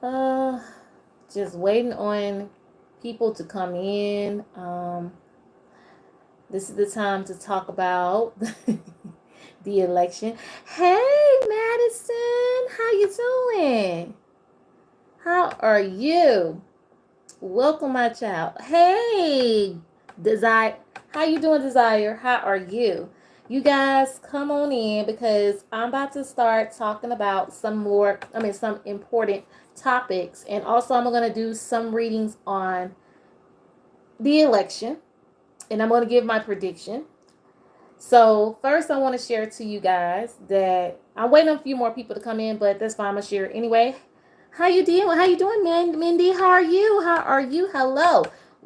uh, just waiting on people to come in. This is the time to talk about the election. Hey, Madison, how you doing? How are you? Welcome, my child. Hey, Desire. How you doing, Desire? How are you? You guys come on in because I'm about to start talking about some important topics. And also I'm going to do some readings on the election. And I'm going to give my prediction. So first I want to share to you guys that I'm waiting on a few more people to come in, but that's fine. I'm going to share it anyway. How you doing? How you doing, Mindy? How are you? How are you? Hello.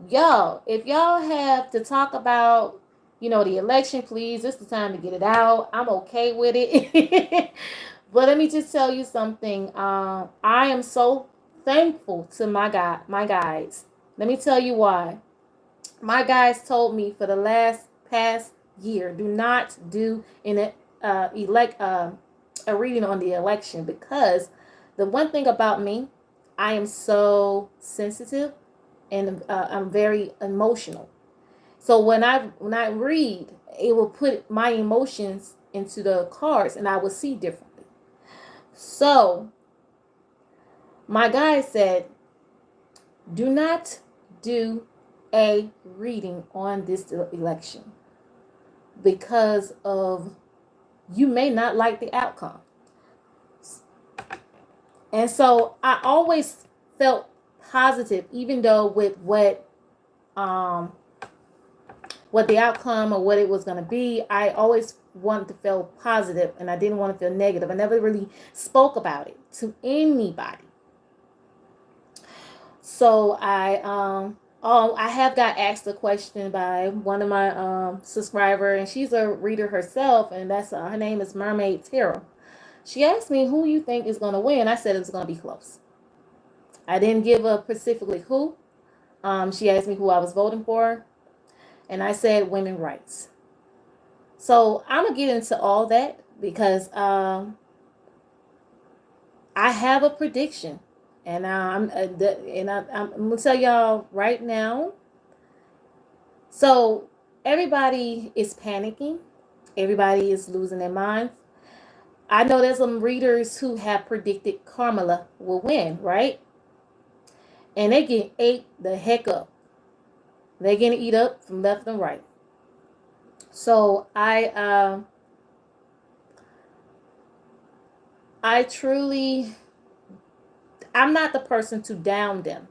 Y'all, if y'all have to talk about, the election, please, it's the time to get it out. I'm okay with it. But let me just tell you something. I am so thankful to my guys. Let me tell you why. My guys told me for the last past year, do not do a reading on the election, because the one thing about me, I am so sensitive and I'm very emotional. So when I read, it will put my emotions into the cards and I will see differently. So my guy said, do not do a reading on this election because of you may not like the outcome. And so I always felt positive, even though with what the outcome or what it was going to be, I always wanted to feel positive and I didn't want to feel negative. I never really spoke about it to anybody. So I have got asked a question by one of my subscriber, and she's a reader herself, and that's her name is Mermaid Tarot. She asked me who you think is going to win. I said it's going to be close. I didn't give up specifically who. She asked me who I was voting for, and I said women's rights. So I'm gonna get into all that because I have a prediction, and I'm gonna tell y'all right now. So everybody is panicking. Everybody is losing their minds. I know there's some readers who have predicted Kamala will win, right? And they get ate the heck up. They're getting eat up from left and right. So I truly, I'm not the person to down them.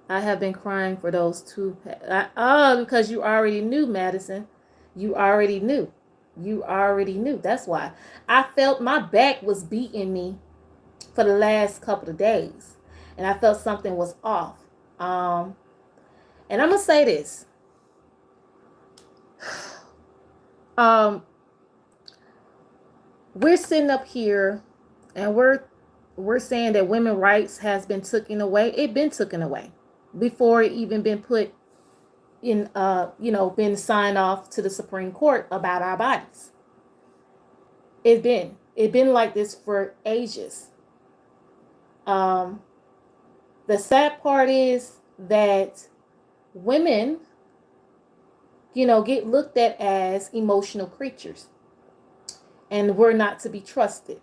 I have been crying for those two. Because you already knew, Madison. You already knew. You already knew. That's why. I felt my back was beating me for the last couple of days. And I felt something was off. And I'm going to say this. We're sitting up here and we're saying that women's rights has been taken away. It been taken away before it even been put in been signed off to the Supreme Court about our bodies. It been like this for ages. The sad part is that women, get looked at as emotional creatures, and we're not to be trusted.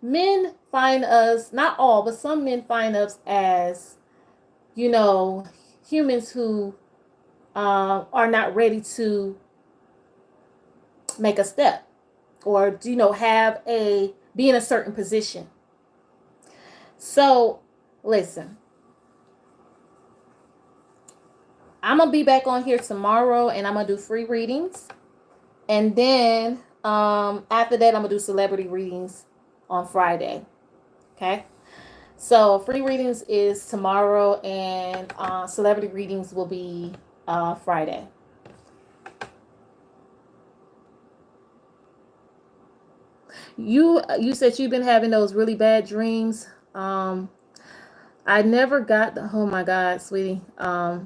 Men find us, not all, but some men find us as, humans who are not ready to make a step or be in a certain position. So listen, I'm gonna be back on here tomorrow and I'm gonna do free readings, and then after that I'm gonna do celebrity readings on Friday. Okay, so free readings is tomorrow, and celebrity readings will be Friday. You said you've been having those really bad dreams. I I never got the, oh my God, sweetie. I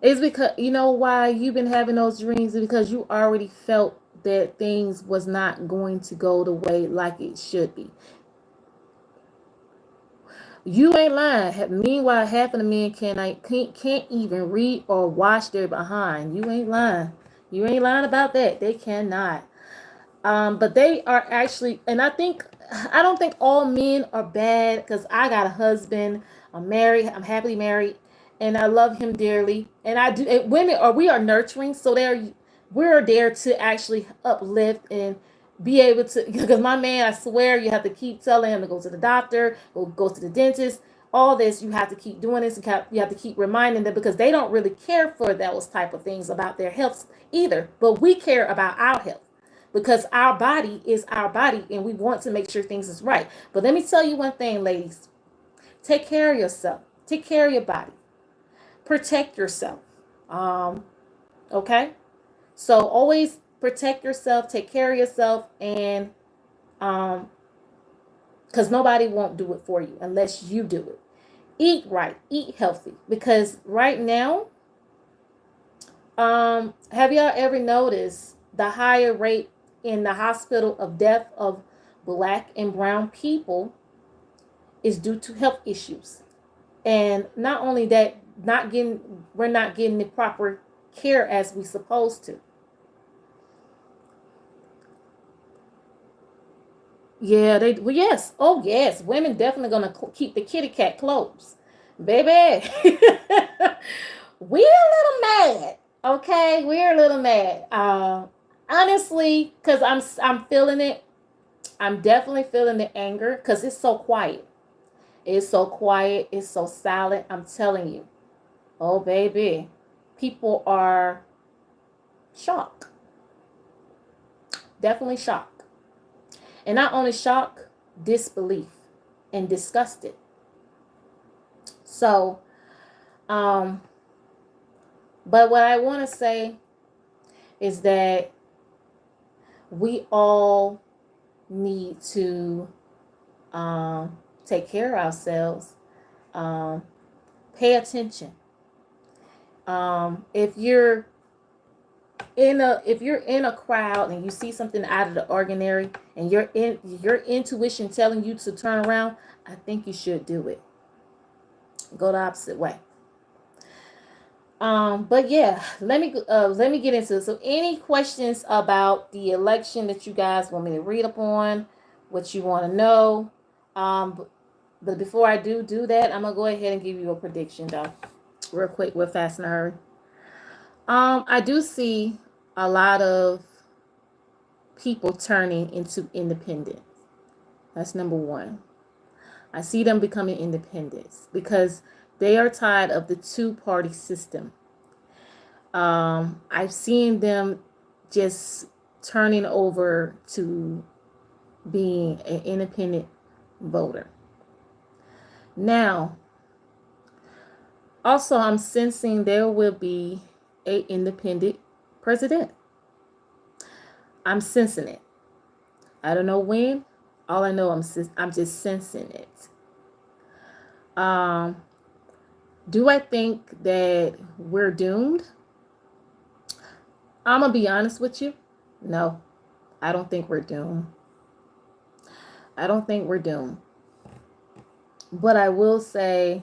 It's because, you know why you've been having those dreams? Because you already felt that things was not going to go the way like it should be. You ain't lying. Meanwhile, half of the men can't even read or wash their behind. You ain't lying. You ain't lying about that. They cannot. But they are actually, and I don't think all men are bad, because I got a husband. I'm married. I'm happily married, and I love him dearly. And I do. And women are, we are nurturing, so we're there to actually uplift and be able to. Because my man, I swear, you have to keep telling him to go to the doctor, go to the dentist. All this, you have to keep doing this, and you have to keep reminding them, because they don't really care for those type of things about their health either. But we care about our health, because our body is our body, and we want to make sure things is right. But let me tell you one thing, ladies. Take care of yourself. Take care of your body. Protect yourself. Um, okay? So always protect yourself, take care of yourself, and because nobody won't do it for you unless you do it. Eat right, eat healthy, because right now, have y'all ever noticed the higher rate in the hospital of death of black and brown people is due to health issues? And not only that, we're not getting the proper care as we supposed to. Yeah, well, yes. Oh, yes. Women definitely gonna keep the kitty cat closed, baby. We're a little mad. Okay, we're a little mad. Honestly, because I'm feeling it. I'm definitely feeling the anger, because it's so quiet. It's so quiet. It's so silent. I'm telling you. Oh, baby, people are shocked. Definitely shocked. And not only shocked, disbelief and disgusted. So, um, but what I want to say is that we all need to take care of ourselves. Um, Pay attention. If you're in a crowd and you see something out of the ordinary, and your intuition telling you to turn around, I think you should do it. Go the opposite way. But yeah, let me get into it. So, any questions about the election that you guys want me to read up on, what you want to know? But before I do that, I'm gonna go ahead and give you a prediction, though, real quick, real fast and hurry. I do see a lot of people turning into independent. That's number one. I see them becoming independents because they are tired of the two-party system. I've seen them just turning over to being an independent voter. Now, also, I'm sensing there will be an independent president. I'm sensing it. I don't know when. All I know, I'm just sensing it. Do I think that we're doomed? I'm gonna be honest with you. No, I don't think we're doomed. I don't think we're doomed. But I will say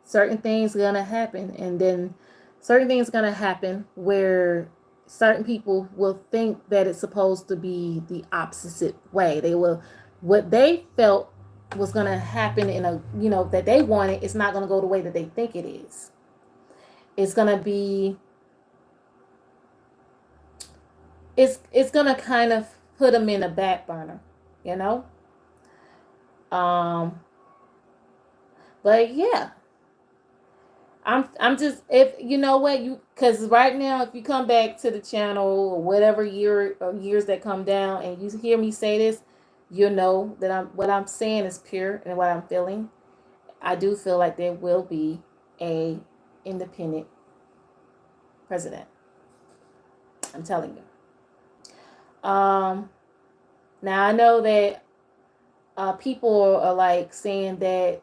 certain things are gonna happen, and then certain things are gonna happen where certain people will think that it's supposed to be the opposite way. They will, what they felt was gonna happen in a, that they wanted, it's not gonna go the way that they think it is. It's gonna be, it's gonna kind of put them in a back burner, you know. Um, but yeah, I'm just, if you know what, you, because right now, if you come back to the channel or whatever year or years that come down and you hear me say this, you know that what I'm saying is pure and what I'm feeling. I do feel like there will be a independent president. I'm telling you. Now I know that people are like saying that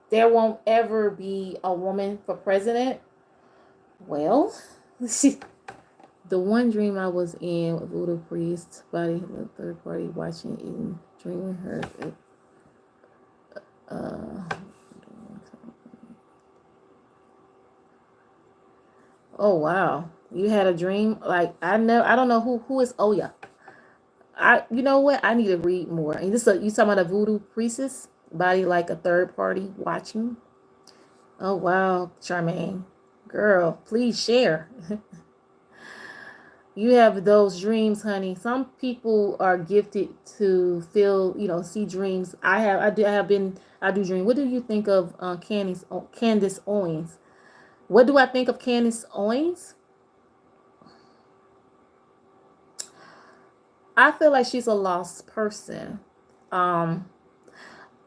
there won't ever be a woman for president. Well, the one dream I was in with voodoo priest, body, the third party watching and dreaming her. Oh wow, you had a dream? Like I don't know who is Oya. You know what? I need to read more. And this you talking about a voodoo priestess body like a third party watching? Oh wow, Charmaine, girl, please share. You have those dreams, honey. Some people are gifted to feel, see dreams. I do dream. What do you think of Candace Owens? What do I think of Candace Owens? I feel like she's a lost person. Um,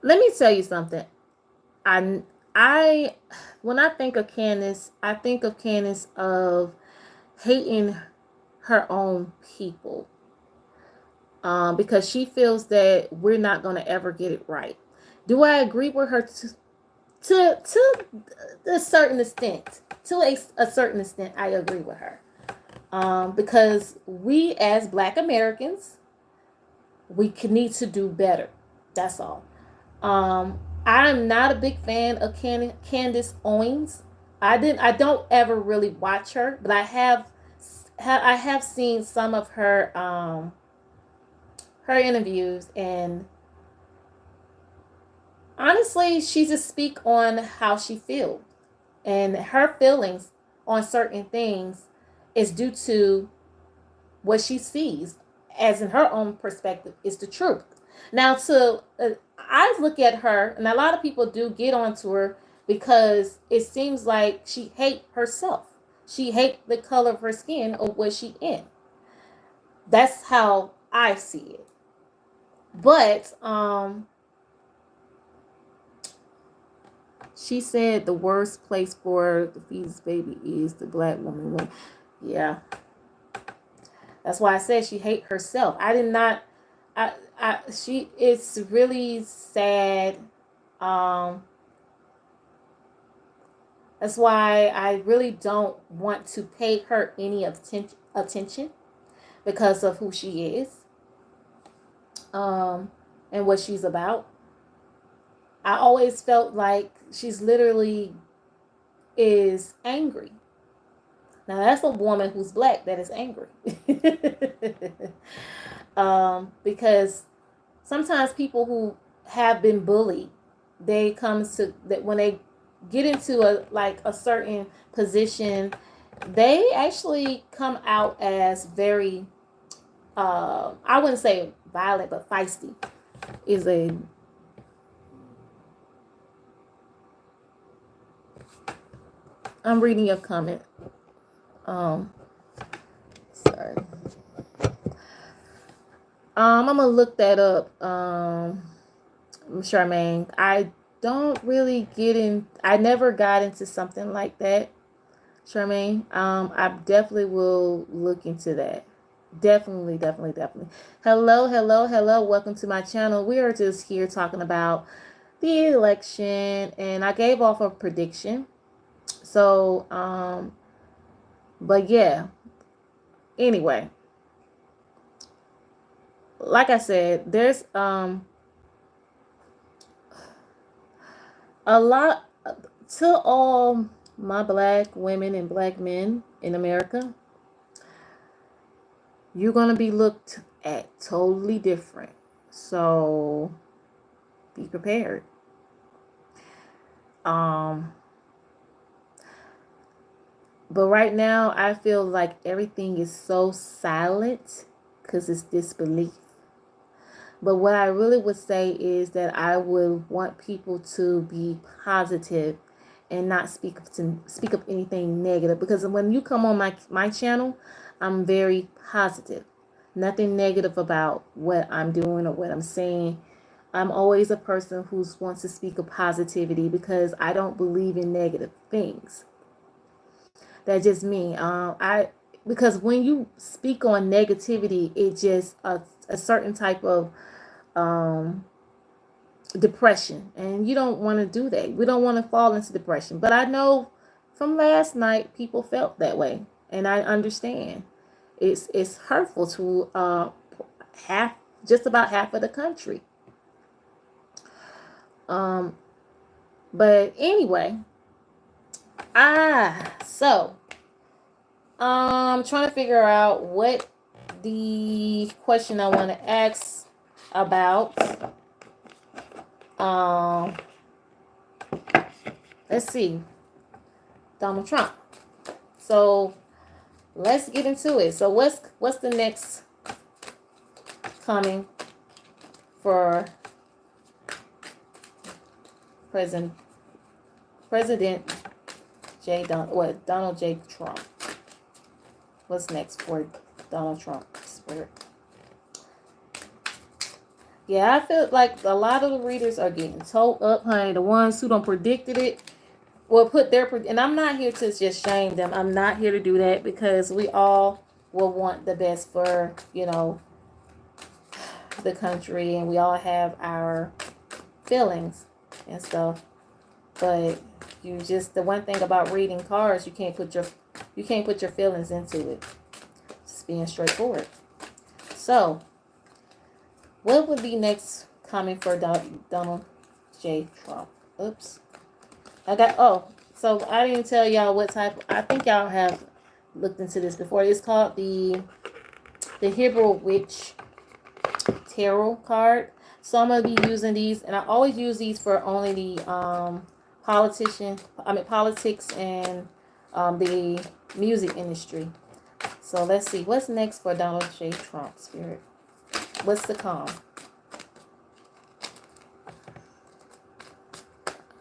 Let me tell you something. I when I think of Candace, I think of Candace of hating her own people. Because she feels that we're not going to ever get it right. Do I agree with her to a certain extent? To a certain extent, I agree with her. Because we as Black Americans, we need to do better. That's all. I'm not a big fan of Candace Owens. I don't ever really watch her, but I have seen some of her interviews, and honestly, she just speak on how she feels, and her feelings on certain things is due to what she sees, as in her own perspective is the truth. Now, I look at her, and a lot of people do get onto her because it seems like she hate herself. She hate the color of her skin or what she in. That's how I see it. But she said the worst place for the fetus baby is the Black woman. Yeah, that's why I said she hate herself. I did not. She. It's really sad. Um, that's why I really don't want to pay her any attention because of who she is. And what she's about. I always felt like she's literally is angry. Now that's a woman who's Black that is angry. Because sometimes people who have been bullied, they come to that when they get into a certain position, they actually come out as very I wouldn't say violent, but feisty is a I'm reading your comment. Sorry. I'm gonna look that up. Charmaine, I don't really I never got into something like that, Charmaine. I definitely will look into that. Definitely. Hello. Welcome to my channel. We are just here talking about the election, and I gave off a prediction. So, but yeah. Anyway, like I said, there's a lot to all my Black women and Black men in America. You're gonna be looked at totally different. So be prepared. But right now, I feel like everything is so silent because it's disbelief. But what I really would say is that I would want people to be positive and not speak of anything negative. Because when you come on my channel, I'm very positive. Nothing negative about what I'm doing or what I'm saying. I'm always a person who wants to speak of positivity because I don't believe in negative things. That's just me. Because when you speak on negativity, it just a certain type of depression, and you don't want to do that. We don't want to fall into depression. But I know from last night people felt that way, and I understand. It's hurtful to half, just about half of the country. But anyway, so I'm trying to figure out what the question I want to ask about. Let's see. Donald Trump. So let's get into it. So what's the next coming for President Donald J. Trump? What's next for Donald Trump? Spirit. Yeah, I feel like a lot of the readers are getting told up, honey. The ones who don't predicted it will put their, and I'm not here to just shame them. I'm not here to do that, because we all will want the best for, the country, and we all have our feelings and stuff. But the one thing about reading cards, you can't put your feelings into it. Just being straightforward. So, what would be next coming for Donald J. Trump? Oops. So I didn't tell y'all what type. I think y'all have looked into this before. It's called the Hebrew Witch Tarot card. So I'm going to be using these, and I always use these for only the politics and the music industry. So let's see. What's next for Donald J. Trump, Spirit? What's to come?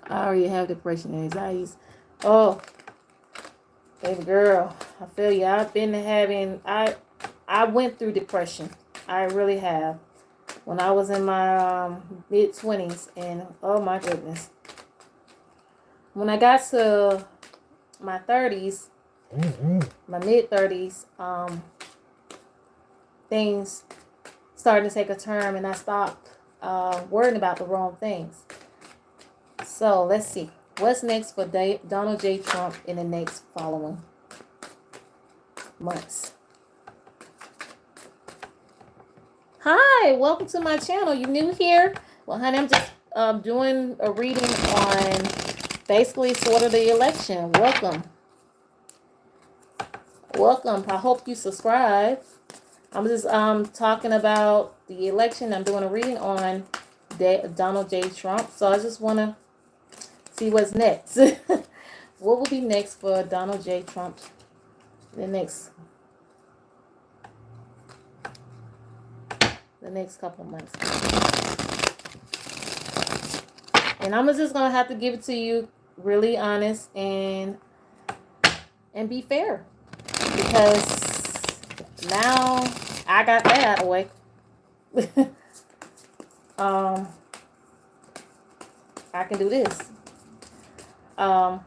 I already have depression and anxieties. Oh, baby girl, I feel you. I went through depression. I really have. When I was in my mid-20s, and oh my goodness. When I got to my 30s, my mid-30s, things started to take a turn, and I stopped worrying about the wrong things. So let's see. What's next for Donald J. Trump in the next following months? Hi, welcome to my channel. You new here? Well, honey, I'm just doing a reading on basically sort of the election. Welcome. I hope you subscribe. I'm just talking about the election. I'm doing a reading on Donald J. Trump. So I just want to see what's next. What will be next for Donald J. Trump? The next couple of months. And I'm just going to have to give it to you really honest and be fair. Because now I got that out of the way. I can do this. Alright.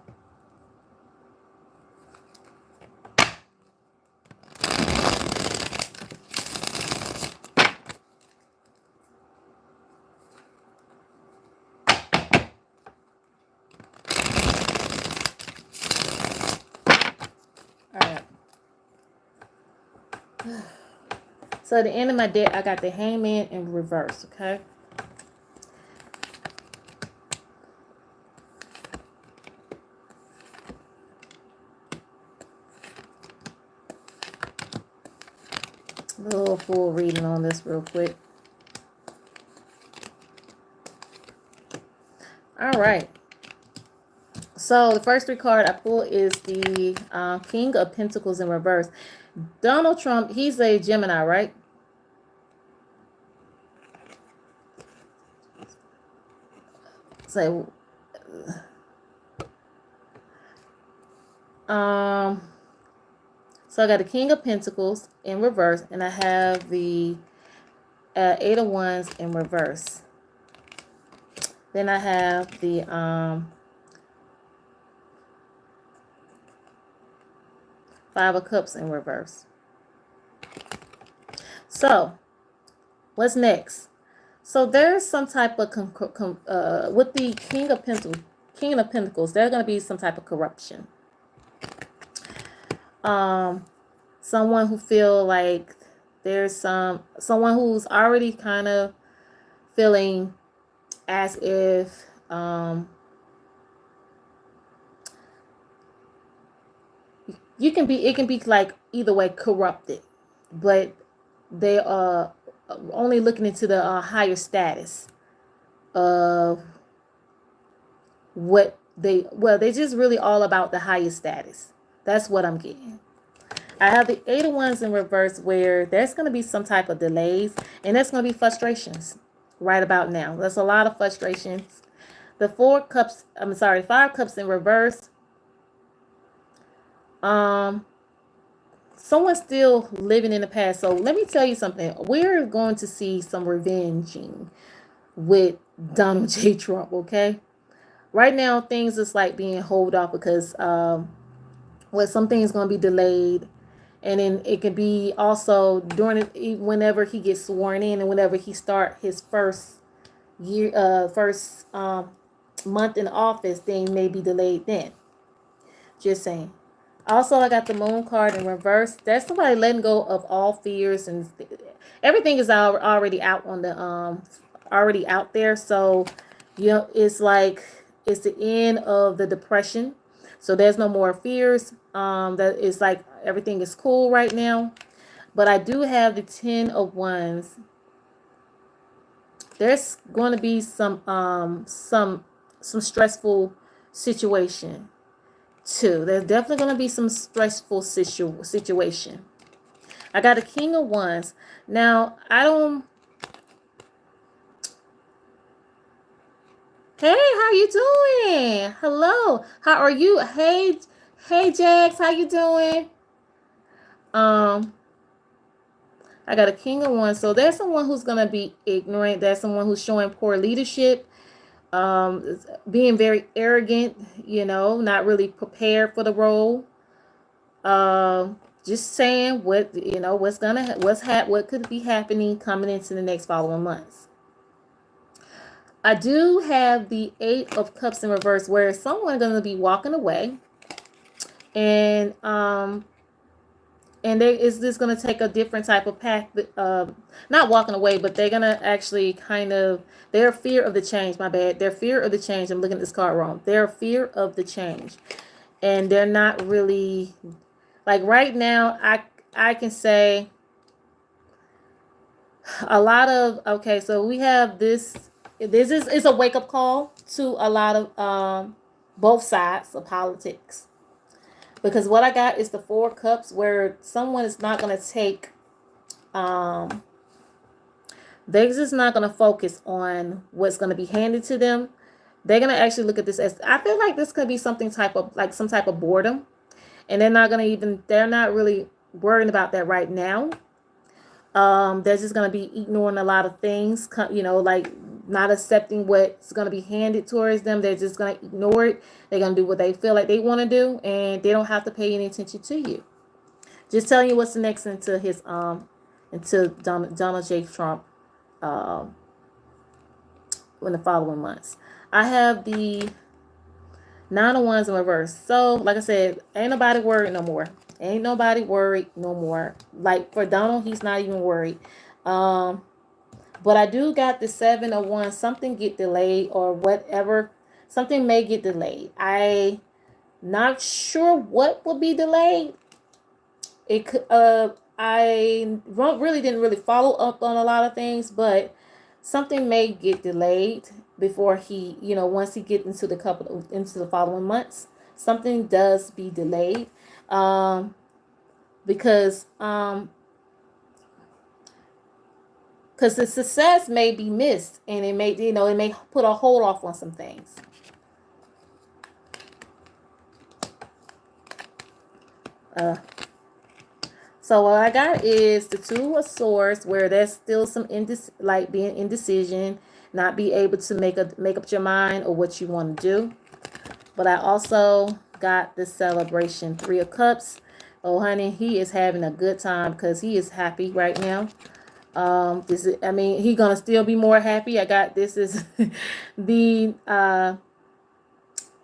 So at the end of my deck, I got the Hangman in reverse, okay? A little full reading on this real quick. Alright. So the first three card I pull is the King of Pentacles in reverse. Donald Trump, he's a Gemini, right? So, so I got the King of Pentacles in reverse, and I have the Eight of Wands in reverse. Then I have the Five of Cups in reverse. So, what's next? So there's some type of with the King of Pentacles, there's going to be some type of corruption. Someone who feel like there's someone who's already kind of feeling as if it can be like either way corrupted, but they are only looking into the higher status of what they're just really all about the highest status. That's what I'm getting. I have the Eight of Wands in reverse, where there's going to be some type of delays, and there's going to be frustrations right about now. There's a lot of frustrations. The Five Cups in reverse. Someone's still living in the past. So let me tell you something. We're going to see some revenging with Donald J. Trump, okay? Right now, things is like being hold off because some things going to be delayed. And then it could be also whenever he gets sworn in and whenever he start his first month in office, things may be delayed then. Just saying. Also, I got the Moon card in reverse. That's somebody letting go of all fears, and everything is already out on the already out there. So, it's like it's the end of the depression. So there's no more fears. That is like everything is cool right now. But I do have the 10 of Wands. There's going to be some stressful situation too. There's definitely going to be some stressful situation. I got a King of Wands. Now, Hey, how you doing? Hello. How are you? Hey, Jax, how you doing? I got a King of Wands. So there's someone who's going to be ignorant. There's someone who's showing poor leadership. Being very arrogant, not really prepared for the role. Just saying what could be happening coming into the next following months. I do have the Eight of Cups in reverse, where someone going to be walking away, and they is this going to take a different type of path. Not walking away, but they're going to actually their fear of the change. My bad. Their fear of the change. I'm looking at this card wrong. Their fear of the change, and they're not really like right now. I can say a lot of okay. So we have this. This is a wake-up call to a lot of both sides of politics. Because what I got is the Four Cups, where someone is not going to take... they're just not going to focus on what's going to be handed to them. They're going to actually look at this as... I feel like this could be some type of boredom. And they're not really worrying about that right now. They're just going to be ignoring a lot of things, like not accepting what's going to be handed towards them. They're just going to ignore it. They're going to do what they feel like they want to do, and they don't have to pay any attention to you. Just telling you what's the next into his into Donald J. Trump in the following months. I have the Nine of Wands in reverse. So, like I said, ain't nobody worried no more. Ain't nobody worried no more. Like for Donald, he's not even worried. But I do got the Seven of Wands. Something get delayed or whatever. Something may get delayed. I not sure what will be delayed. It could. I didn't really follow up on a lot of things, but something may get delayed before he, once he gets into the following months. Something does be delayed. Because the success may be missed, and it may put a hold off on some things. So what I got is the Two of Swords, where there's still some being indecision, not be able to make up your mind or what you want to do. But I also got the Celebration, Three of Cups. Oh, honey, he is having a good time because he is happy right now. This is, I mean, he gonna still be more happy. I got this is the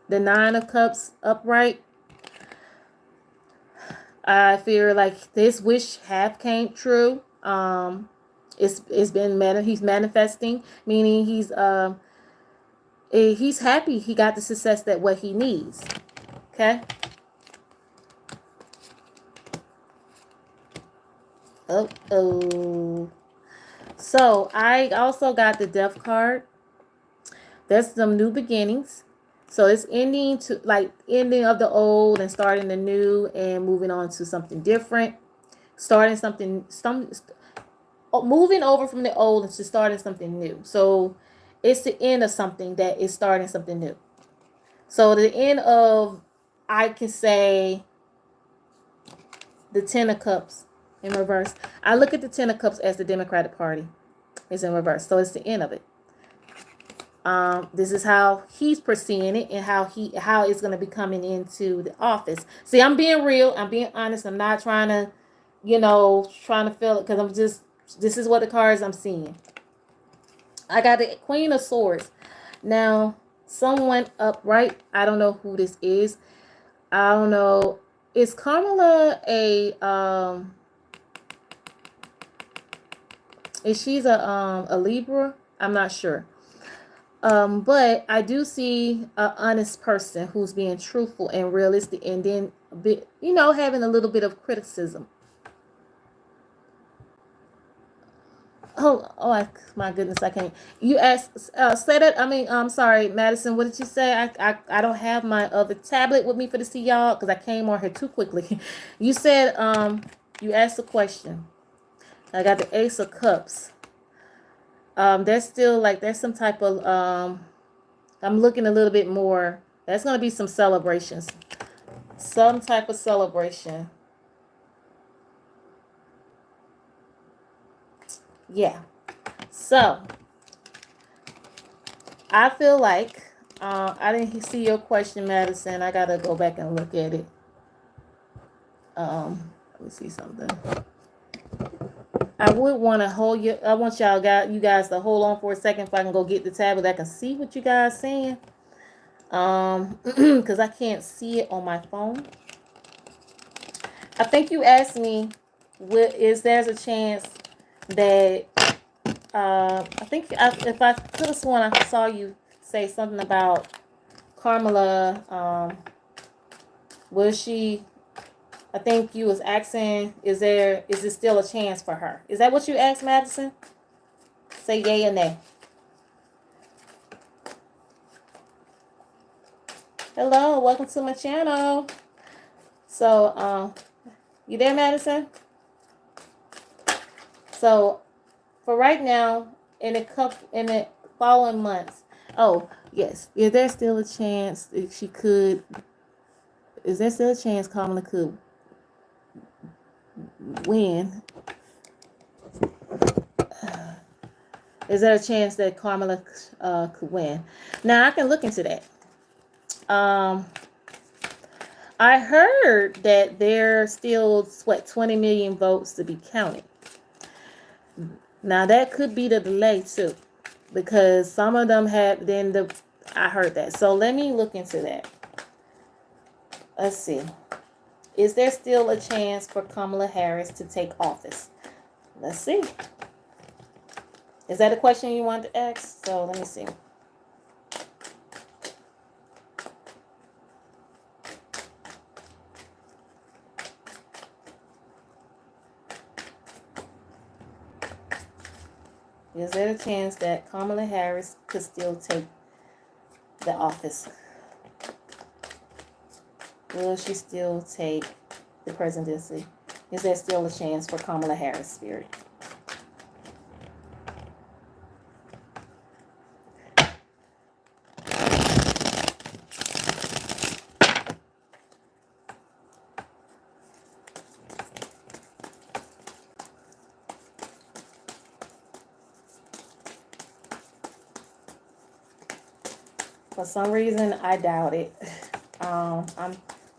Nine of Cups upright. I feel like this wish have came true. It's been he's manifesting, meaning he's happy he got the success that what he needs. Okay. Oh. So I also got the Death card. There's some new beginnings. So it's ending to like ending of the old and starting the new and moving on to something different. Starting moving over from the old and to starting something new. So it's the end of something that is starting something new. So the end of, I can say, the Ten of Cups in reverse. I look at the Ten of Cups as the Democratic Party is in reverse. So it's the end of it. This is how he's perceiving it and how it's going to be coming into the office. See, I'm being real. I'm being honest. I'm not trying to, trying to feel it, because this is what the cards I'm seeing. I got the Queen of Swords. Now, someone upright. I don't know who this is. I don't know. Is Kamala is she's a Libra? I'm not sure. But I do see an honest person who's being truthful and realistic, and then a bit, having a little bit of criticism. Oh, my goodness, I can't. You asked, say that. I mean, I'm sorry, Madison. What did you say? I don't have my other tablet with me for to see y'all because I came on here too quickly. You said, you asked a question. I got the Ace of Cups. There's still there's some type of I'm looking a little bit more. There's gonna be some celebrations, some type of celebration. Yeah. So I feel like I didn't see your question, Madison. I gotta go back and look at it. Let me see something. I would want to hold you. I want you guys to hold on for a second if I can go get the tablet. I can see what you guys saying. Because I can't see it on my phone. I think you asked me, there's a chance that I think if I could have sworn I saw you say something about Carmela. Was she? I think you was asking, is it still a chance for her? Is that what you asked, Madison? Say yay or nay. Hello, welcome to my channel. So, you there, Madison? So, for right now, in the following months, oh yes, is there still a chance if she could? Is there still a chance Kamala could win? Is there a chance that Kamala could win? Now I can look into that. I heard that there's still 20 million votes to be counted. Now that could be the delay too, because some of them have I heard that. So let me look into that. Let's see. Is there still a chance for Kamala Harris to take office? Let's see. Is that a question you want to ask? So let me see. Is there a chance that Kamala Harris could still take the office? Will she still take the presidency? Is there still a chance for Kamala Harris, Spirit? For some reason, I doubt it.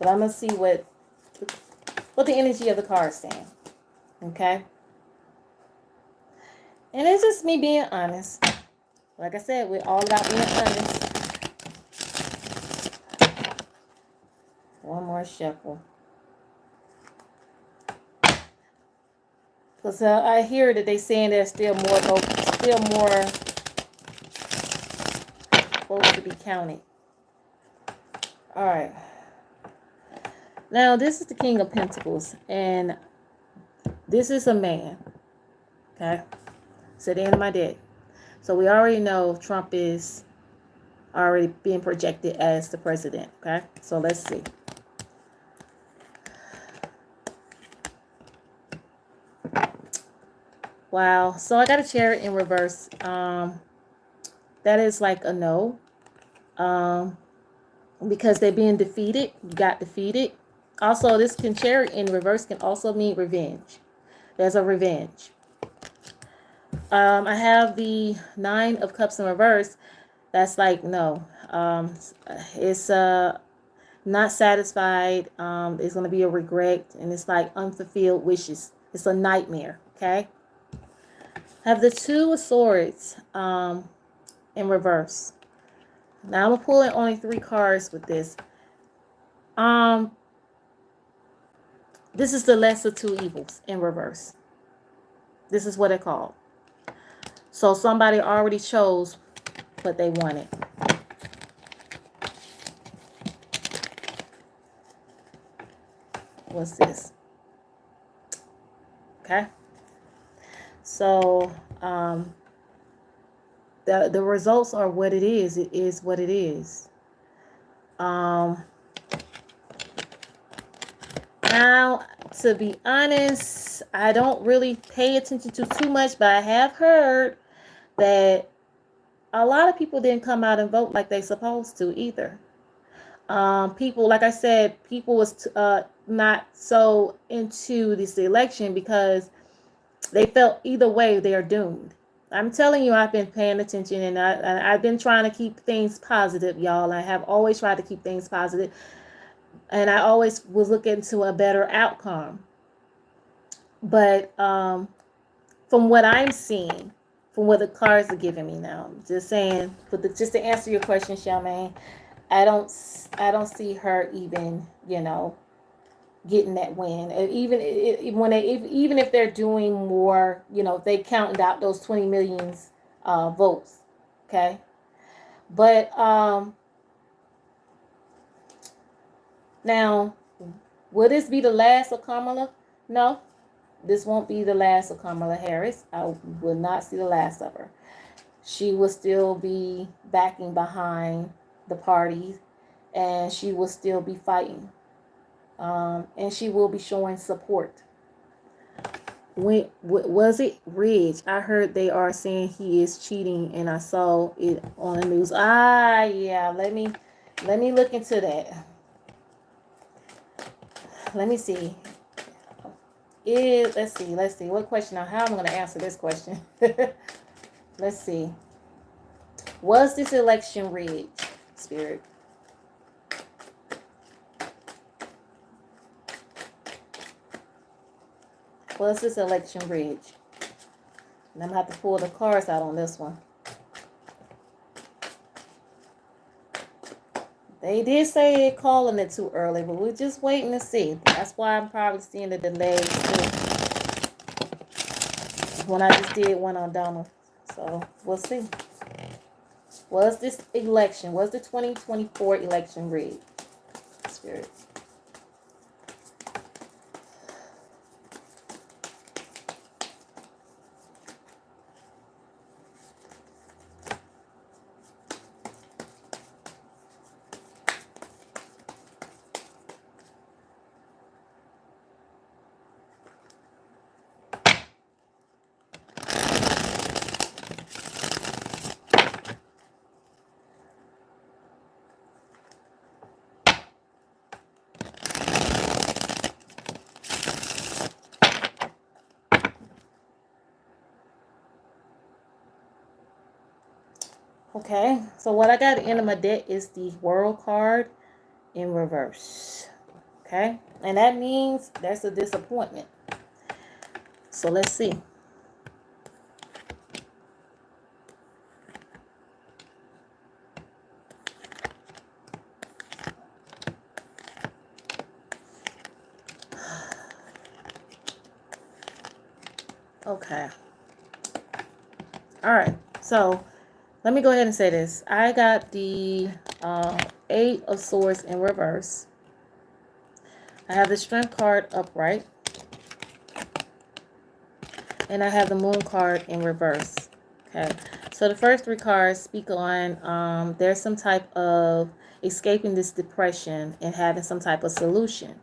But I'm gonna see what the energy of the card is saying. Okay. And it's just me being honest. Like I said, we're all about being honest. One more shuffle. Because I hear that they saying there's still more votes to be counted. All right. Now, this is the King of Pentacles. And this is a man. Okay. So the end of my deck. So we already know Trump is already being projected as the president. Okay. So let's see. Wow. So I got a Chariot in reverse. That is like a no. Because they're being defeated. You got defeated. Also, this Chariot in reverse can also mean revenge. There's a revenge. I have the 9 of Cups in reverse. That's like no. It's not satisfied. It's gonna be a regret, and it's like unfulfilled wishes. It's a nightmare. Okay. Have the 2 of Swords in reverse. Now I'm pulling only 3 cards with this. This is the lesser 2 evils in reverse. This is what it's called. So somebody already chose what they wanted. What's this? Okay. So the results are what it is. It is what it is. Now, to be honest, I don't really pay attention to too much, but I have heard that a lot of people didn't come out and vote like they supposed to either. People, like I said, people was not so into this election because they felt either way they are doomed. I'm telling you, I've been paying attention, and I've been trying to keep things positive, y'all. I have always tried to keep things positive, and I always was looking to a better outcome. But from what I'm seeing, from what the cards are giving me now, just saying, just to answer your question, Charmaine, I don't see her even, getting that win. Even if they're doing more, if they counted out those 20 million votes, okay. But now, will this be the last of Kamala? No, this won't be the last of Kamala Harris. I will not see the last of her. She will still be backing behind the party, and she will still be fighting. And she will be showing support. Was it Ridge? I heard they are saying he is cheating, and I saw it on the news. Yeah. Let me look into that. Let me see. Let's see. What question now? How am I going to answer this question? Let's see. Was this election rigged, Spirit? Was this election rigged? And I'm going to have to pull the cards out on this one. They did say they're calling it too early, but we're just waiting to see. That's why I'm probably seeing the delays too. When I just did one on Donald. So we'll see. Was this election, was the 2024 election rigged? Spirit. Okay, so what I got at the end of my deck is the World card in reverse. Okay, and that means that's a disappointment. So let's see. Okay. All right. So let me go ahead and say this. I got the Eight of Swords in reverse. I have the Strength card upright. And I have the Moon card in reverse. Okay. So the first three cards speak on there's some type of escaping this depression and having some type of solution.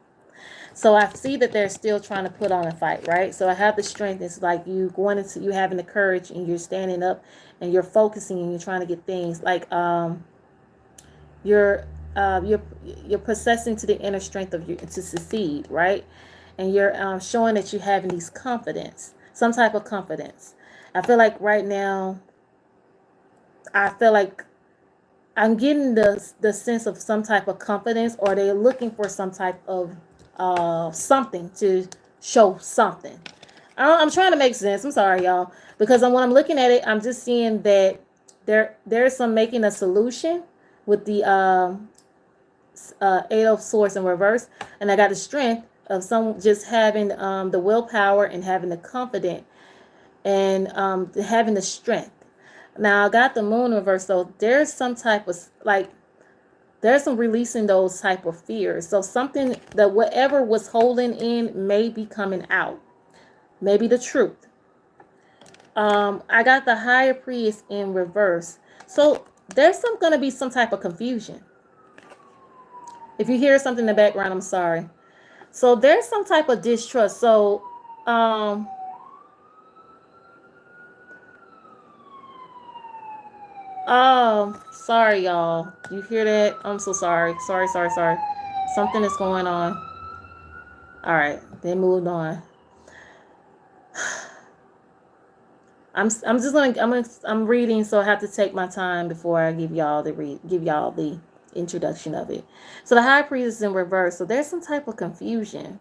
So I see that they're still trying to put on a fight, right? So I have the Strength. It's like you going into, you having the courage and you're standing up and you're focusing and you're trying to get things like you're you're possessing to the inner strength of you to succeed, right? And you're showing that you're having these confidence, some type of confidence. I feel like right now, I feel like I'm getting the sense of some type of confidence, or they're looking for some type of something to show something. I'm trying to make sense. I'm sorry, y'all, because when I'm looking at it, I'm just seeing that there's some making a solution with the Eight of Swords in reverse, and I got the Strength of some just having the willpower and having the confidence and having the strength. Now I got the Moon in reverse, so there's some type of like there's some releasing those type of fears. So something that whatever was holding in may be coming out, maybe the truth. I got the Higher Priest in reverse, so there's gonna be some type of confusion. If you hear something in the background, I'm sorry. So there's some type of distrust. So sorry, y'all. You hear that? I'm so sorry. Sorry. Something is going on. All right, they moved on. I'm reading, so I have to take my time before I give y'all the introduction of it. So the High Priest is in reverse. So there's some type of confusion.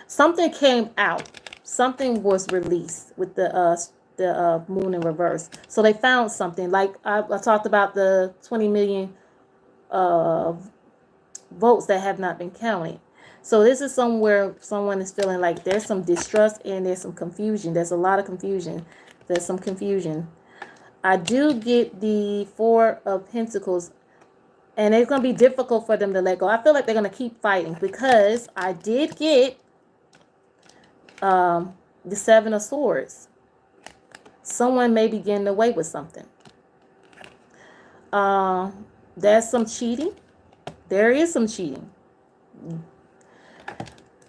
Something came out. Something was released with the Moon in reverse. So they found something. Like I talked about the 20 million votes that have not been counted. So this is somewhere someone is feeling like there's some distrust and there's some confusion. There's a lot of confusion. There's some confusion. I do get the Four of Pentacles, and it's going to be difficult for them to let go. I feel like they're going to keep fighting because I did get the Seven of Swords. Someone may be getting away with something. There's some cheating. There is some cheating.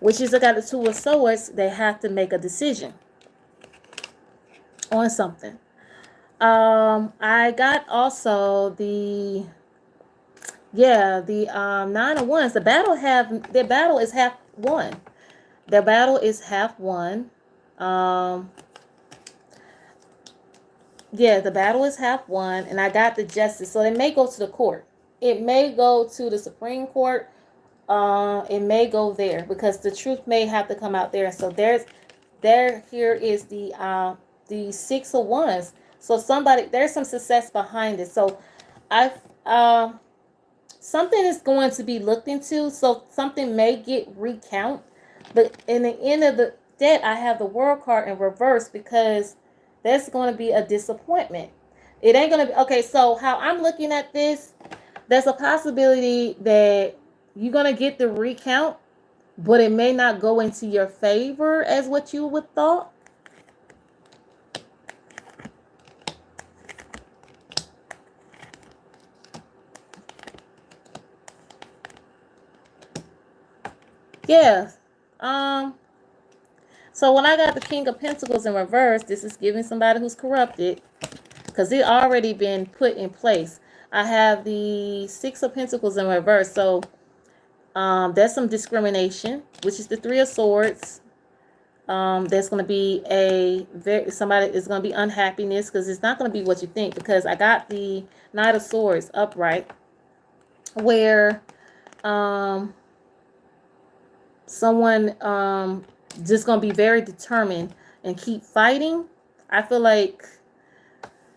Which is, I got the Two of Swords. They have to make a decision on something. I got also the Nine of Wands. Their battle is half won. Their battle is half won. The battle is half won, and I got the Justice. So it may go to the court. It may go to the Supreme Court. It may go there because the truth may have to come out there. So here is the Six of Wands. So there's some success behind it. So something is going to be looked into. So something may get recount, but in the end of that, I have the World card in reverse because there's going to be a disappointment. It ain't going to be okay. So how I'm looking at this, there's a possibility that you're going to get the recount, but it may not go into your favor as what you would thought. Yeah. So when I got the King of Pentacles in reverse, this is giving somebody who's corrupted because it already been put in place. I have the Six of Pentacles in reverse. So there's some discrimination, which is the Three of Swords. There's going to be somebody is going to be unhappiness because it's not going to be what you think, because I got the Knight of Swords upright where someone just going to be very determined and keep fighting. I feel like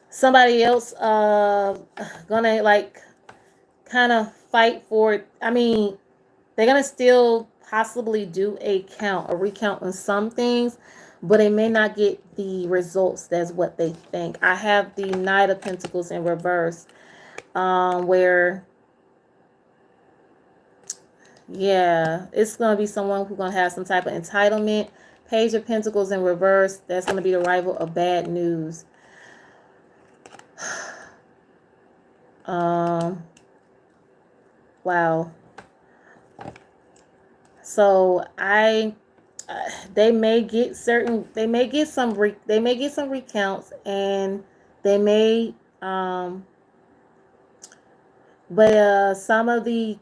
somebody else gonna like kind of fight for it. I mean, they're gonna still possibly do a recount on some things, but they may not get the results that's what they think. I have the Knight of Pentacles in reverse, where, yeah, it's going to be someone who's going to have some type of entitlement. Page of Pentacles in reverse, that's going to be the rival of bad news. Wow. So they may get some recounts, and they may, but some of the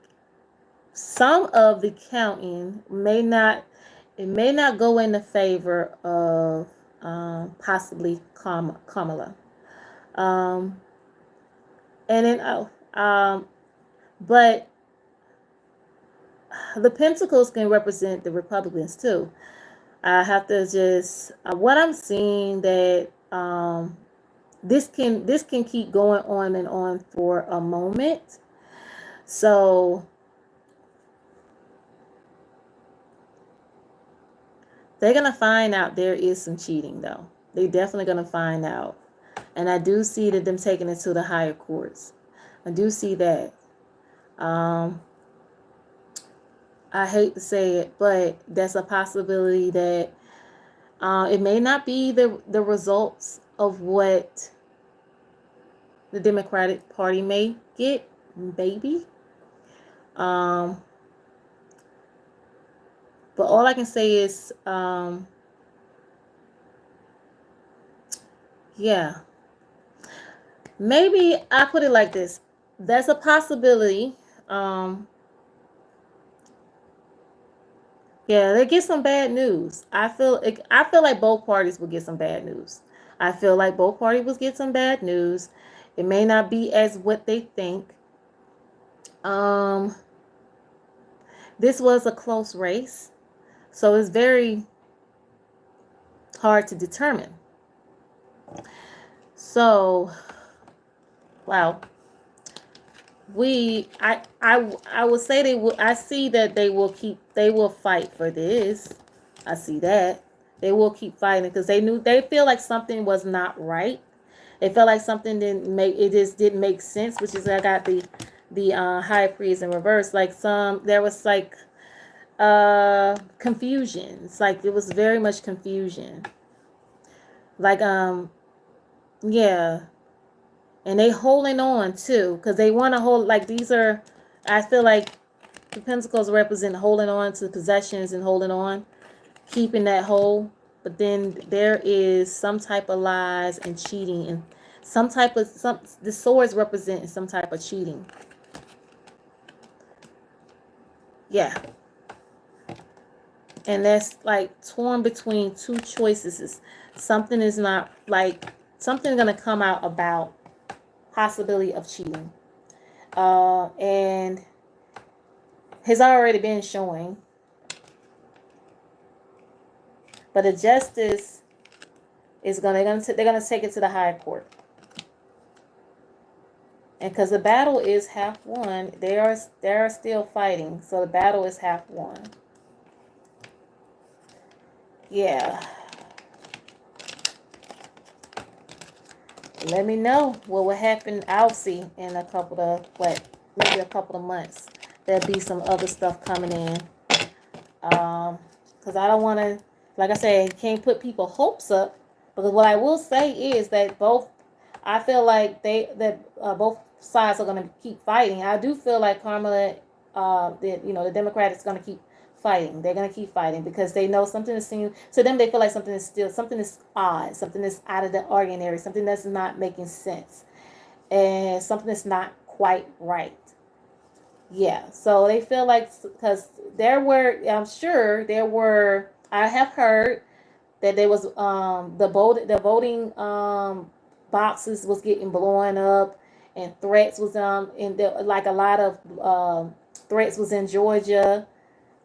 counting may not go in the favor of possibly Kamala. And then but the Pentacles can represent the Republicans too. I have to just what I'm seeing that this can keep going on and on for a moment. So they're gonna find out there is some cheating, though. They're definitely gonna find out, and I do see that them taking it to the higher courts. I do see that. I hate to say it, but that's a possibility that it may not be the results of what the Democratic Party may get, maybe. But all I can say is, yeah, maybe I put it like this. That's a possibility. Yeah, they get some bad news. I feel like both parties will get some bad news. I feel like both parties will get some bad news. It may not be as what they think. This was a close race, so it's very hard to determine. So, wow. I would say they will. I see that they will fight for this. I see that they will keep fighting because they feel like something was not right. They felt like something just didn't make sense, which is I got the high priest in reverse. Like there was like confusion. It's like it was very much confusion. Like yeah. And they holding on too, because they want to hold, like these are, I feel like the Pentacles represent holding on to possessions and holding on, keeping that hold. But then there is some type of lies and cheating, and the swords represent some type of cheating. Yeah. And that's like torn between two choices. Something is not like, something's going to come out about possibility of cheating. And has already been showing. But the justice is they're gonna take it to the higher court. And because the battle is half won, they are still fighting. So the battle is half won. Yeah. Let me know what will happen. I'll see in a couple of months. There'll be some other stuff coming in. Because I don't want to, like I said, can't put people hopes up. Because what I will say is that I feel like both sides are going to keep fighting. I do feel like Kamala, the Democrats going to keep fighting. They're going to keep fighting because they know something is seen to them. They feel like something is odd, something is out of the ordinary, something that's not making sense, and something that's not quite right. Yeah, so they feel like, because I have heard that there was the voting boxes was getting blown up, and threats was like a lot of threats was in Georgia,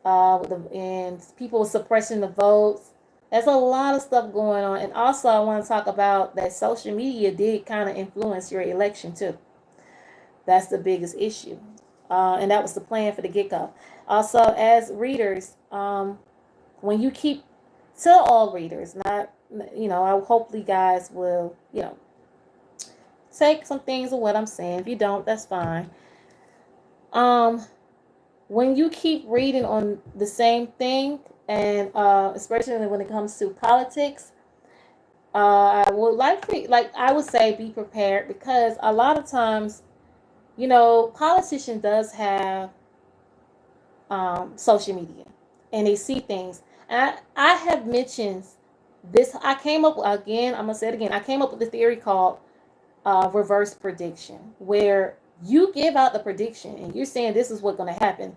and people were suppressing the votes. There's a lot of stuff going on, and also I want to talk about that social media did kind of influence your election too. That's the biggest issue, and that was the plan for the get-go. Also, as readers, when you keep to all readers, not, I hopefully guys will, take some things of what I'm saying. If you don't, that's fine. When you keep reading on the same thing, and especially when it comes to politics, I would like I would say be prepared, because a lot of times, politician does have social media, and they see things. And I have mentioned this. I came up again. I'm gonna say it again. I came up with a theory called reverse prediction, where you give out the prediction and you're saying this is what's going to happen,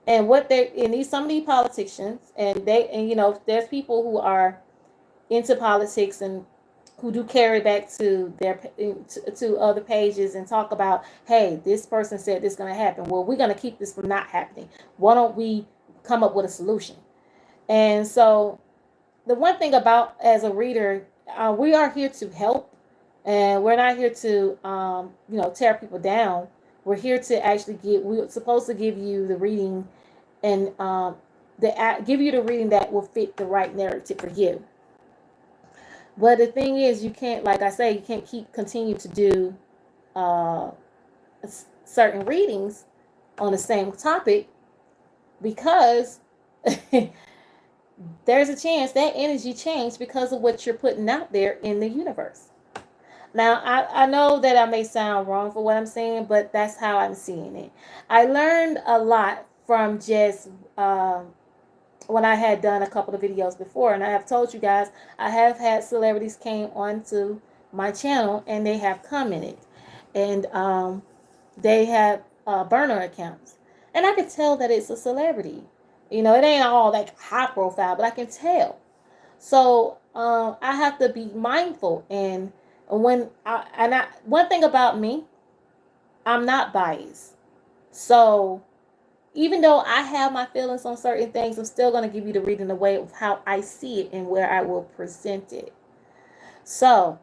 and what they and these some of these politicians, and there's people who are into politics and who do carry back to their to other pages and talk about, hey, this person said this is going to happen, well, we're going to keep this from not happening, why don't we come up with a solution? And so the one thing about, as a reader, we are here to help, and we're not here to tear people down. We're here to actually we're supposed to give you the reading, and give you the reading that will fit the right narrative for you. But the thing is, you can't, like I say, you can't continue to do uh, certain readings on the same topic, because there's a chance that energy changed because of what you're putting out there in the universe. Now, I know that I may sound wrong for what I'm saying, but that's how I'm seeing it. I learned a lot from just when I had done a couple of videos before, and I have told you guys, I have had celebrities came onto my channel and they have commented, and they have burner accounts, and I could tell that it's a celebrity. It ain't all like high profile, but I can tell. So I have to be mindful, and one thing about me, I'm not biased. So even though I have my feelings on certain things, I'm still going to give you the reading the way of how I see it and where I will present it. So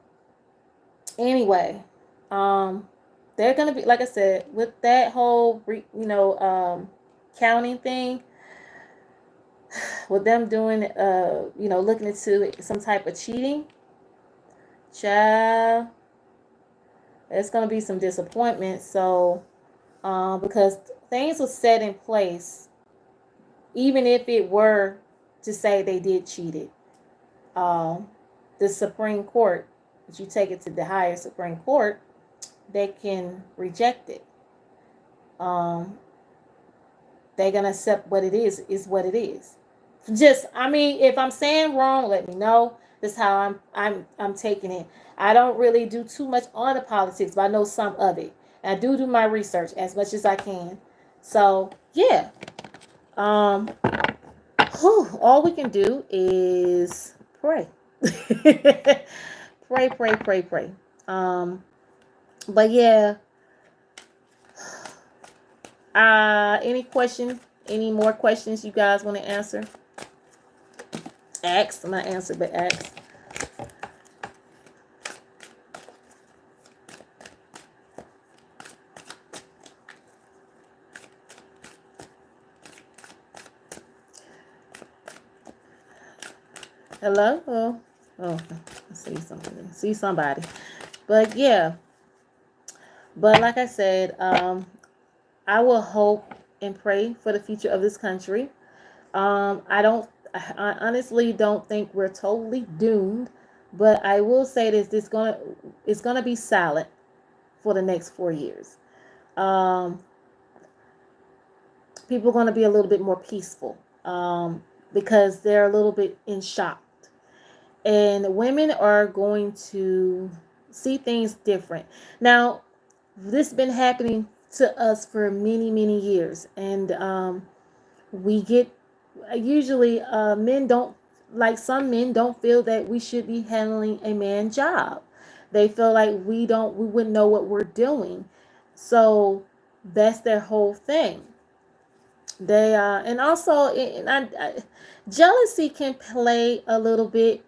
anyway, they're going to be, like I said, with that whole, counting thing, with them doing, looking into some type of cheating, child, there's going to be some disappointment. So, because things were set in place, even if it were to say they did cheat it, the Supreme Court, if you take it to the higher Supreme Court, they can reject it. They're gonna accept what it is what it is. If I'm saying wrong, let me know. This is how I'm taking it. I don't really do too much on the politics, but I know some of it. And I do my research as much as I can. So yeah. All we can do is pray. Pray. But yeah. Any more questions you guys want to answer? Ask, not answer, but ask. Hello? Oh, I see something. See somebody. But yeah. But like I said, I will hope and pray for the future of this country. I honestly don't think we're totally doomed, but I will say this: it's gonna be silent for the next 4 years. People are gonna be a little bit more peaceful, because they're a little bit in shock, and women are going to see things different. Now, this has been happening to us for many years, and we get usually some men don't feel that we should be handling a man's job. They feel like we wouldn't know what we're doing. So that's their whole thing. They and also jealousy can play a little bit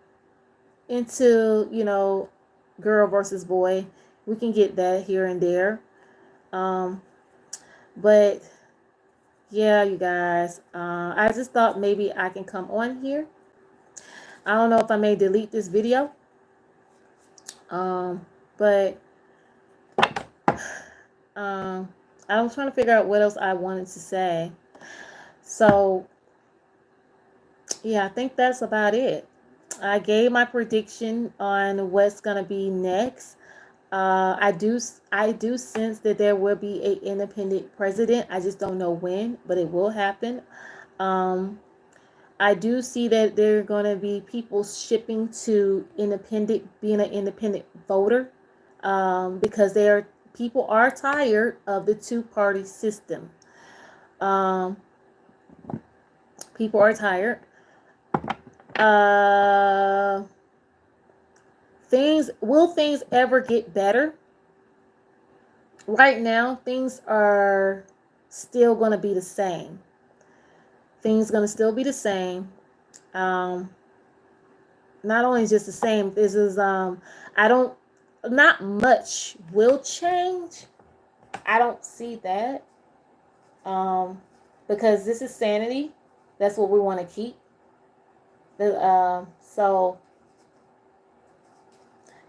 into girl versus boy. We can get that here and there. But yeah, you guys, I just thought maybe I can come on here I don't know if I may delete this video. But I'm trying to figure out what else I wanted to say. So yeah, I think that's about it. I gave my prediction on what's gonna be next. I do sense that there will be a independent president. I just don't know when, but it will happen. Um, I do see that there are going to be people shipping to being an independent voter, because people are tired of the two-party system. Um, People are tired. Uh, things ever get better? Right now, things are still going to be the same. Things going to still be the same. Um, Not only just the same. This is I don't not much will change. I don't see that. Because this is sanity. That's what we want to keep. So,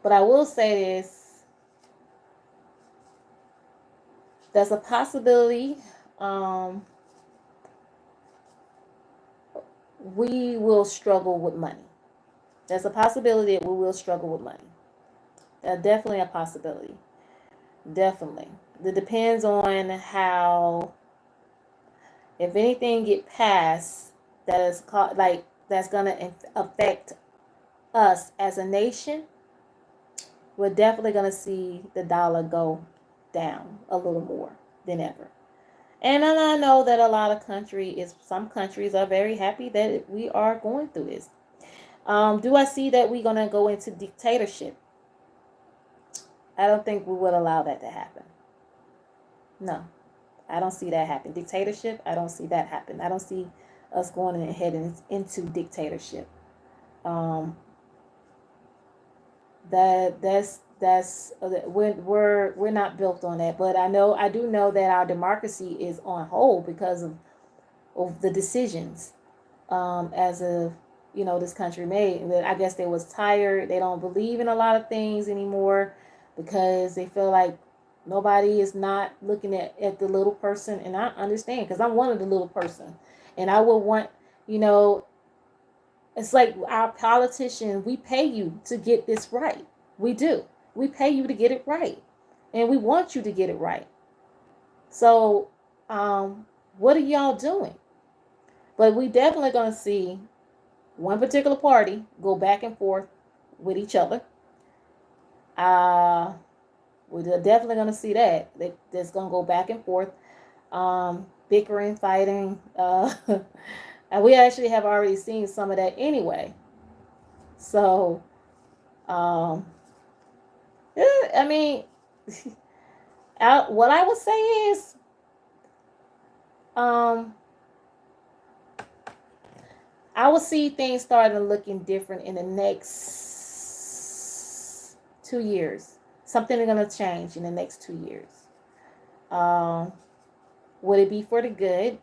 but I will say this: there's a possibility we will struggle with money. There's a possibility that we will struggle with money. Definitely a possibility. Definitely. It depends on how, if anything get passed that is like that's gonna affect us as a nation, we're definitely gonna see the dollar go down a little more than ever. And I know that some countries are very happy that we are going through this. Do I see that we're gonna go into dictatorship? I don't think we would allow that to happen. No, I don't see that happen. Dictatorship, I don't see that happen. I don't see us going ahead into dictatorship. Um, we're not built on that. But I do know that our democracy is on hold because of the decisions as of this country made. I guess they was tired. They don't believe in a lot of things anymore because they feel like nobody is not looking at the little person. And I understand, because I'm one of the little person, and I would want, you know it's like our politicians, we pay you to get this right. We do. We pay you to get it right, and we want you to get it right. So what are y'all doing? But we definitely going to see one particular party go back and forth with each other. We're definitely going to see that. That's going to go back and forth, bickering, fighting. And we actually have already seen some of that anyway. So, I mean, what I would say is, I will see things starting looking different in the next 2 years. Something is going to change in the next 2 years. Would it be for the good?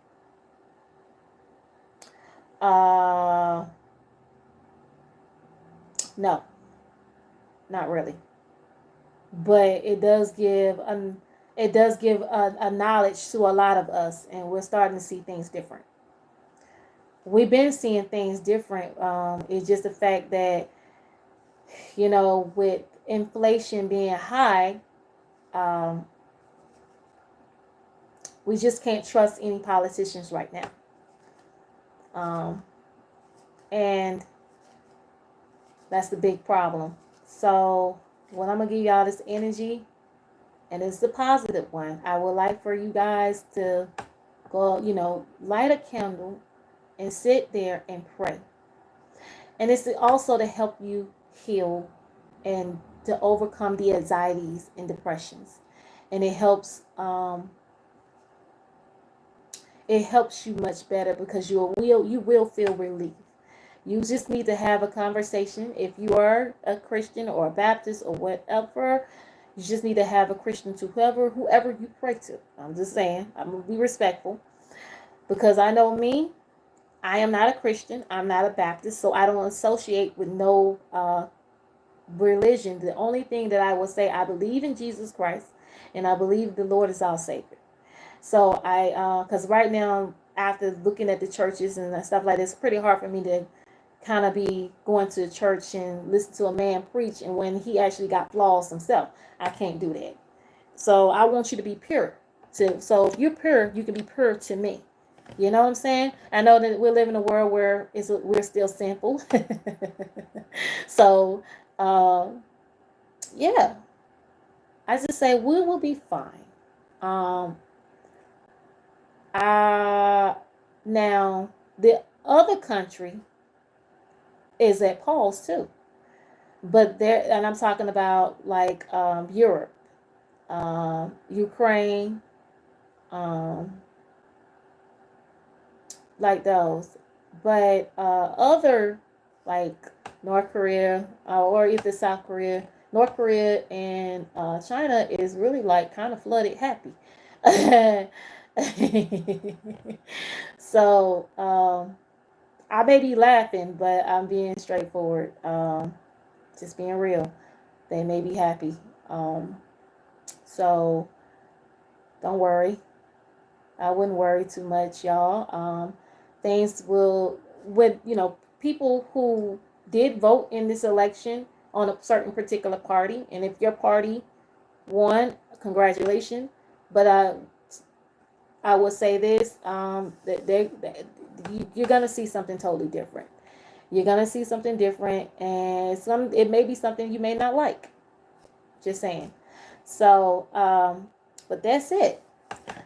No, not really. But it does give a knowledge to a lot of us, and we're starting to see things different. We've been seeing things different. It's just the fact that, with inflation being high, we just can't trust any politicians right now. And that's the big problem. So, when I'm going to give y'all this energy, and it's the positive one, I would like for you guys to go, light a candle and sit there and pray. And it's also to help you heal and to overcome the anxieties and depressions. And it helps you much better, because you will feel relief. You just need to have a conversation. If you are a Christian or a Baptist or whatever, you just need to have a Christian to whoever you pray to. I'm just saying, I'm going to be respectful, because I know me, I am not a Christian. I'm not a Baptist, so I don't associate with no religion. The only thing that I will say, I believe in Jesus Christ, and I believe the Lord is our Savior. So because right now, after looking at the churches and stuff like this, it's pretty hard for me to kind of be going to church and listen to a man preach, and when he actually got flaws himself, I can't do that. So I want you to be pure. So if you're pure, you can be pure to me. You know what I'm saying? I know that we live in a world where we're still sinful. So, uh, yeah, I just say we will be fine. Um, Now the other country is at pause too, but there, and I'm talking about like Europe, Ukraine, um, like those. But other like North Korea or either South Korea, North Korea and China is really like kind of flooded happy. So I may be laughing, but I'm being straightforward. Just being real. They may be happy. Um, so don't worry. I wouldn't worry too much, y'all. Things will, with people who did vote in this election on a certain particular party, and if your party won, congratulations. But I will say this: you're gonna see something totally different. You're gonna see something different, and it may be something you may not like. Just saying. So, but that's it.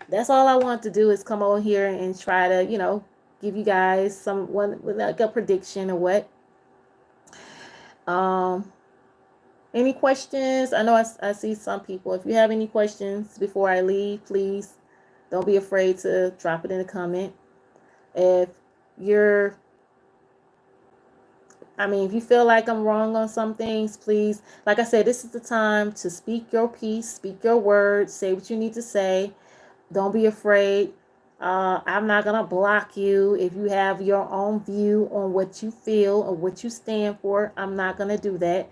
That's all I want to do is come over here and try to, give you guys one like a prediction or what. Um, any questions? I know I see some people. If you have any questions before I leave, please don't be afraid to drop it in a comment. If you're if you feel like I'm wrong on some things, please, like I said, this is the time to speak your piece, speak your words, say what you need to say. Don't be afraid. I'm not going to block you. If you have your own view on what you feel or what you stand for, I'm not going to do that.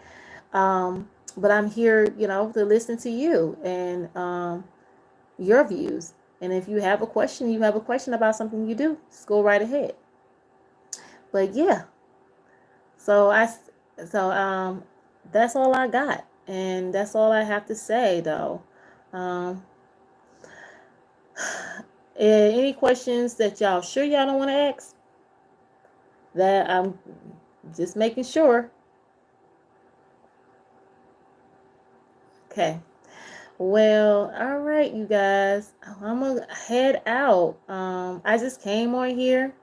But I'm here, to listen to you and your views. And if you have a question, about something you do, just go right ahead. But yeah, so that's all I got, and that's all I have to say, though. Any questions that y'all sure y'all don't want to ask? That I'm just making sure. Okay. Well, all right, you guys. I'm gonna head out. I just came on here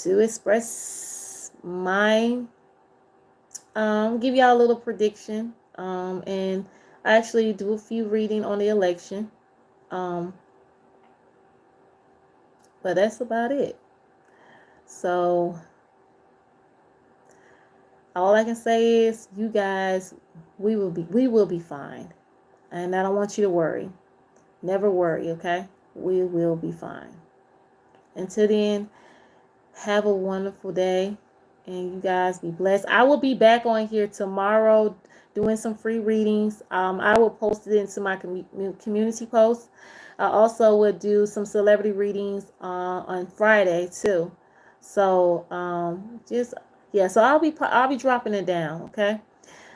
to express my give y'all a little prediction. And I actually do a few reading on the election. But that's about it. So all I can say is, you guys, we will be fine. And I don't want you to worry. Never worry, okay? We will be fine. Until then, have a wonderful day, and you guys be blessed. I will be back on here tomorrow doing some free readings. I will post it into my community post. I also would do some celebrity readings on Friday too. So so I'll be dropping it down, okay?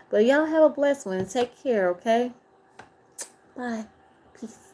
But y'all have a blessed one. Take care, okay? Bye. Peace.